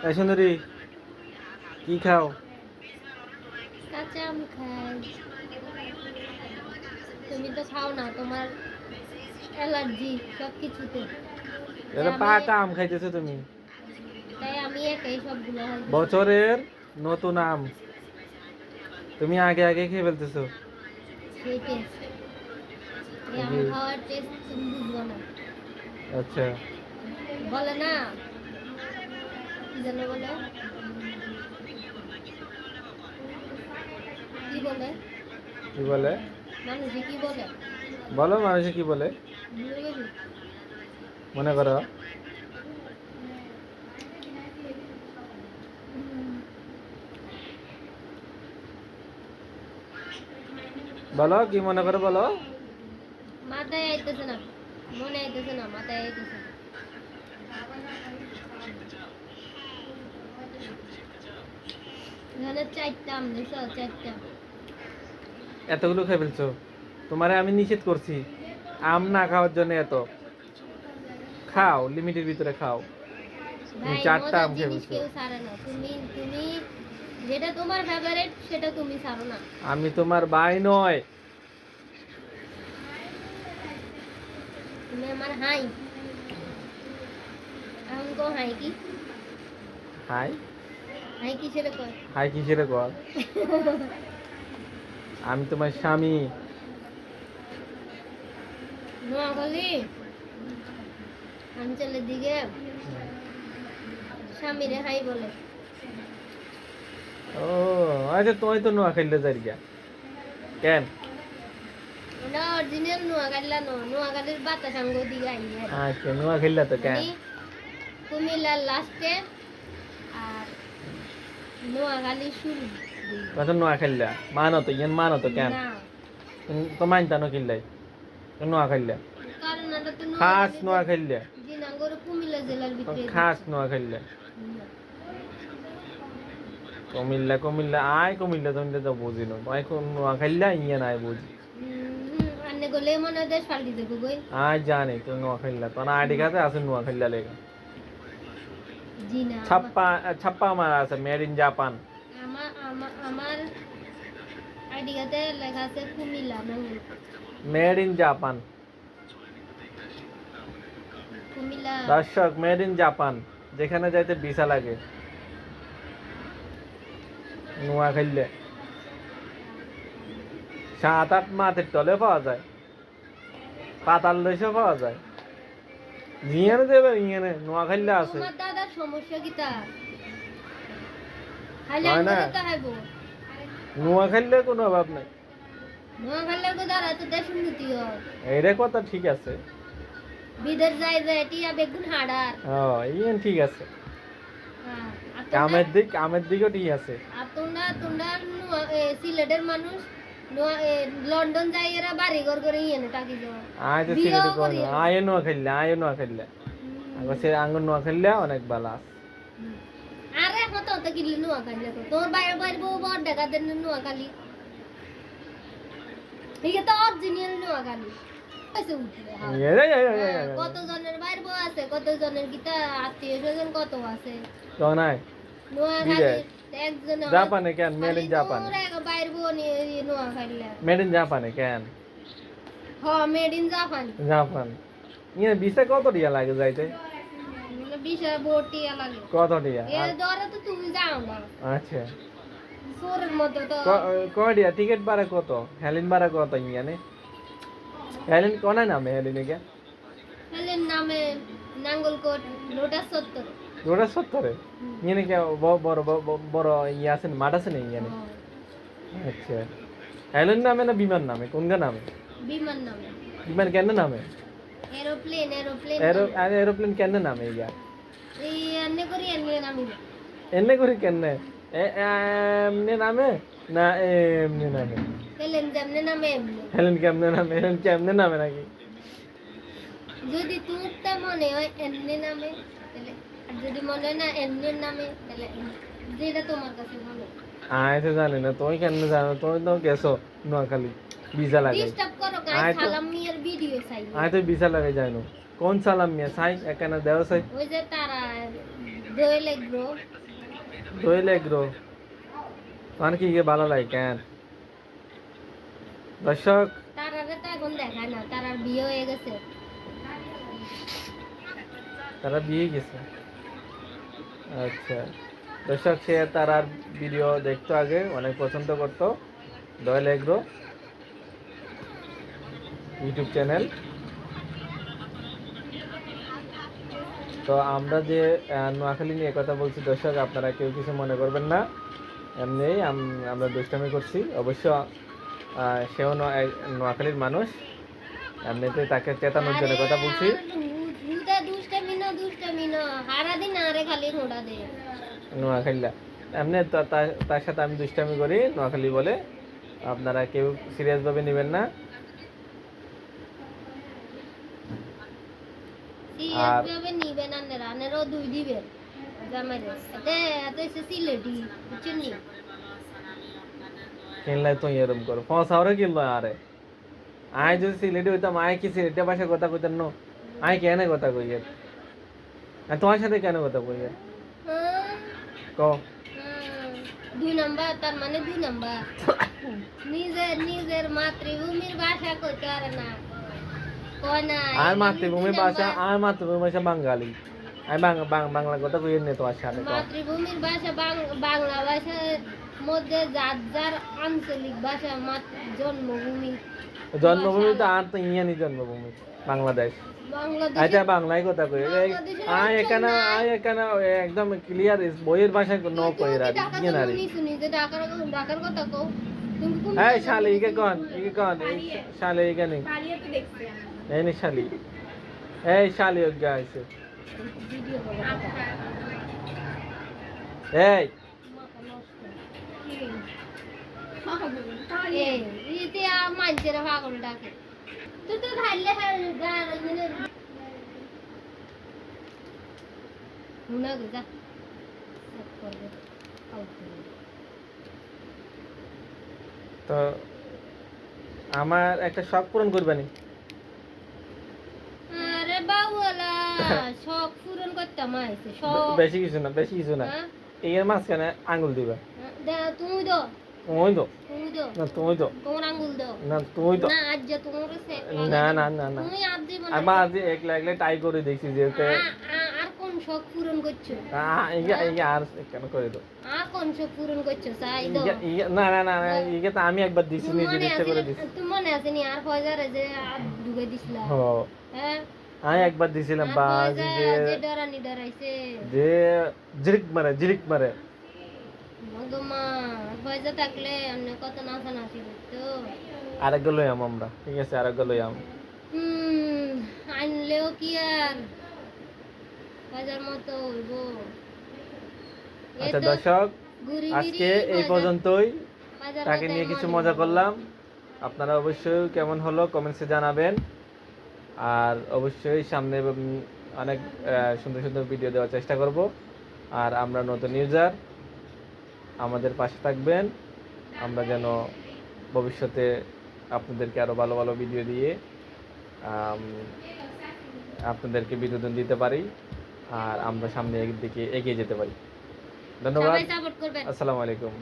এই সুন্দরী কি খাও? কাঁচা আম খাই। তুমি তো খাও না, তোমার অ্যালার্জি সব কিছুতে। তাই এটা আমি পাকা আম খাইতেছো তুমি। তাই আমি একাই সবগুলো খাইতেছি। বছরের নতুন আম তুমি আগে আগে খেয়ে ফেলতেছো। সেই টেস্ট, এই আম জি। খাওয়ার টেস্ট তুমি বুঝবো না। আচ্ছা। বলে না, কি যেন বলে, কি বলে, কি বলে? মানুষে কি বলে, বলো মানুষে কি বলে? ভুলে গেছি। মনে করো। বলো কি মনে করো বলো। মাথায় আইতেছে না, মনে আইতেছে না, মাথায় আইতেছে না। এখানে চারটা আম দিছো, চারটা। এতগুলো খেয়ে ফেলছো। তোমারে আমি নিষেধ করছি আম না খাওয়ার জন্য। এত খাও, লিমিটের ভিতরে খাও। তুমি ভাই, 4টা মজার আম খেয়ে জিনিস ফেলছো। কেউ ছাড়ে না। তুমি তুমি যেটা তোমার ফেভারিট সেটা তুমি ছাড়ো না। আমি তোমার ভাই নয়। তুমি আমার হাই। এখন কো হাই কি? হাই? হাই কিসের কয়? হাই কিসের কর? আমি তোমার স্বামী। নোয়াখালী অঞ্চলের দিকে স্বামীরে হাই বলে। ও আচ্ছা, তুমি তো নোয়াখালীতে যাই গিয়া কেন? ওটা অরিজিনাল নোয়াখালী না, নোয়াখালীর বাতাস আঙ্গ দিকে আইনি আর কি। আচ্ছা, নোয়াখালীতে তো কেন? মানে কুমিল্লার লাস্টে আর নোয়াখালী শুরু দিকে। কত নোয়াখালীলা মানো তো ইয়ান মানো তো কেন? না, তো মানতা না কিনলাই নোয়াখালীলা কারণ এটা তো খাস নোয়াখালীতে নোয়াখালীলা জিনাগর কুমিল্লা জেলার ভিতরে খাস দিচ্ছে। নোয়াখালীলা না। কুমিল্লা কুমিল্লা আয় কুমিল্লা তুমি তো বুঝি না আয় কোন নোয়াখালীলা ইয়ান আয় বুঝি। আন্নে গলে মনে হয় দেশ পাল্টি দেবো গই। আয় জানি তো নোয়াখালীলা তো না আইডি কার্ডে আছে নোয়াখালীলা লেখা। জি না, ছাপ্পা ছাপ্পা মারা আছে মেড ইন জাপান। আমার আমার আমার আইডি কার্ডে লেখা আছে Comilla Nangalkot. Made in Japan. Comilla. দর্শক মেড ইন জাপান যেখানে যাইতে ভিসা লাগে নোয়াখালীতে 7-8 মাসের তলে পাওয়া যায়, পাতাল দেশে পাওয়া যায়। জিয়ানে দেবে ইয়েনে নোয়াখালীতে আছে। তোমার দাদার সমস্যা কি তা? খালি হয় না, আঙ্গুরে তো হাইবো। নোয়াখালীতে কোনো অভাব নাই। নোয়াখালীর গো দ্বারা তো দেশ উন্নতি হয়। এইটা কথা ঠিক আছে। বিদেশ যায় যায় টিয়া বেগুন হাড়ার। ও ইয়েন ঠিক আছে। হ্যাঁ, আর কামের দিকেও ঠিক আছে। তোমরা তোমরা সিলেটের মানুষ লন্ডন যাই এরা বাড়ি ঘর করে ইয়েনে টাকি যাওয়া আয় তো সিলেটে বিয়েও কোন করি। আয় নোয়াখালীতে আগে সে আঙ্গুর নোয়াখালীতে অনেক ভালো আছে। আরে এখন তো কিনলি নোয়াখালী তো তোর বাইরে বাইরে বউ বড় দেখা দেন নোয়াখালী। ঠিক আছে, অরিজিনাল নোয়াখালী কইছে উঠলে। কত জনের বাইরে বউ আছে, কত জনের গীতা আত্মীয় স্বজন কত আছে তো নাই নোয়াখালী। একজন জাপানে কেন? Made in Japan. বাইরে বউ নিয়ে নোয়াখালী। মেড ইন জাপানে কেন? হ, মেড ইন জাপান। জাপান ইয়ে ভিসা কত টিয়া লাগে যাইতে? বিশা ভর্তি লাগে। কত টিয়া? এর ধরে তো তুমি যাও না, আচ্ছা, সোরের মতো তো। কয় টিয়া টিকিট ভাড়া কত? হেলিন ভাড়া কত ইয়ানে? হেলিন কোনে নামে হেলিনে কে? হেলেন নামে নাঙ্গলকোট লোটাস চত্বর। রোডা 70-এ ইয়ানে কে বড় বড় ইয়ে আছে না, মাঠ আছে না ইয়ানে? আচ্ছা, হেলিন নামে না বিমান নামে, কোনগা নামে? বিমান নামে। বিমান কেন নামে? এরোপ্লেন এরোপ্লেন এরোপ্লেন কেন নামে ইয়া? এই এনে করি এনে নামি। এমনি করি কেন? এমনি নামে না এমনি নামে? হেলেন যেমনে নামে এমনি। হেলেন কেমনে নামে? হেলেন কেমনে নামে নাকি? যদি তোমারটা মনে হয় এমনি নামে তাহলে, আর যদি মনে হয় না এমনি নামে তাহলে যেটা তোমার কাছে মনে হয়। আয় তো জানি না, তুমি কেন জানো? তুমি তো গেছো নোয়াখালী ভিসা লাগাই। ডিস্টার্ব করো গাইস, আয় তো সালাম মিয়ার ভিডিও চাই। আয় তো ভিসা লাগাই যাইনো। কোন সালাম মিয়া? সাই একানা দেও সাই। ওই যে তারা দোয়েল এগ্রো। দোয়েল এগ্রো তোমার কি ভালো লাগে কেন দর্শক? তারারে তো এখন দেখায় না, তারার বিয়ে হয়ে গেছে। তারা বিয়ে গেছে। আচ্ছা দর্শক, সে তারার ভিডিও দেখতো আগে, অনেক পছন্দ করতো। দোয়েল এগ্রো ইউটিউব চ্যানেল। তো আমরা যে নোয়াখালী নিয়ে কথা বলছি দর্শক, আপনারা কেউ কিছু মনে করবেন না, এমনি আমরা দুষ্টামি করছি। অবশ্য সেও নোয়াখালীর মানুষ, এমনিতে তাকে চেতানোর জন্য কথা বলছি। হুদা দুষ্টামি না, সারা দিন আরে খালি খোঁড়া দে। নোয়াখালীরা এমনি তার সাথে আমি দুষ্টামি করি, নোয়াখালী বলে। আপনারা কেউ সিরিয়াস ভাবে নেবেন না। সিরিয়াস ভাবে নিবে না, রানেরও দুই দিবে জামাইরে। এতে এতে সে সিলেটি বুঝছেন নি? কিনলে তো এরকম করো, ফসাওরে কিনলো আরে। আয় যদি সিলেটি হইতাম, আয় কি সিলেটি ভাষা কথা কইতেন না? আয় কেন কথা কইয়ে, তোমার সাথে কেন কথা কইয়ে ক? দুই নাম্বার, তার মানে দুই নাম্বার। নিজের মাতৃভূমির ভাষা কইতে পারে না, কয় না। আর মাতৃভূমির ভাষা বাঙালি। আমি বাংলা কথা কইয়ে নে তোমার সাথে। মাতৃভূমির ভাষা বাংলা ভাষার মধ্যে যার যার আঞ্চলিক ভাষা জন্মভূমি তো আর তো ইয়ানি জন্মভূমি বাংলাদেশ। আচ্ছা বাংলায় কথা কই। আয় এখানে একদম ক্লিয়ার বইয়ের ভাষা ন কই রা ইয়ে না রে। ঢাকার কথা কও। এই শালি ইকে কোন শালি ইকে নেই। এই নে শালি, এই শালি ওগা আইছে। এই ইতে মানুষেরা পাগল ডাকে। তুই তো খাইলে তো আমার একটা শখ পূরণ করবানি। আরে বাবুলা শখ পূরণ করতাম আইছে শখ। বেশি কিছু না এর মাঝখানে আঙ্গুল দিবা। তুমি দো তুমি তো না, তুমি তো তোমার আঙ্গুল দাও না, তুমি তো না। আজ যে তোমার না তুমি আজ জীবন আমার আজ একলা ট্রাই করে দেখছি যে আর কোন শখ পূরণ করছো? আর কেন করে দাও। আর কোন শখ পূরণ করছো? চাই দাও। না ইগে তো আমি একবার দিছি, নিজে ইচ্ছা করে দিছি। তুমি মনে আছে নি আর ফয়জারে যে ঢুকে দিছিলা? হ্যাঁ আমি একবার দিছিলাম বাজি যে ডরাইছে যে জিরিক মারে মগমা। ফয়জা থাকলে অন্য কত নাচানাচি করতো। আরেক গেল আমরা, ঠিক আছে আরেক গেল আনলেও কি আর ফয়জার মতো হইব? আচ্ছা দর্শক, আজকে এই পর্যন্তই। তাকে নিয়ে কিছু মজা করলাম। আপনারা অবশ্যই কেমন হলো কমেন্টসে জানাবেন। আর অবশ্যই সামনে অনেক সুন্দর সুন্দর ভিডিও দেওয়ার চেষ্টা করব। আর আমরা নতুন ইউজার, আমাদের পাশে থাকবেন। আমরা যেন ভবিষ্যতে আপনাদেরকে আরও ভালো ভালো ভিডিও দিয়ে আপনাদেরকে বিনোদন দিতে পারি, আর আমরা সামনে দিকে এগিয়ে যেতে পারি। ধন্যবাদ। আসসালামু আলাইকুম।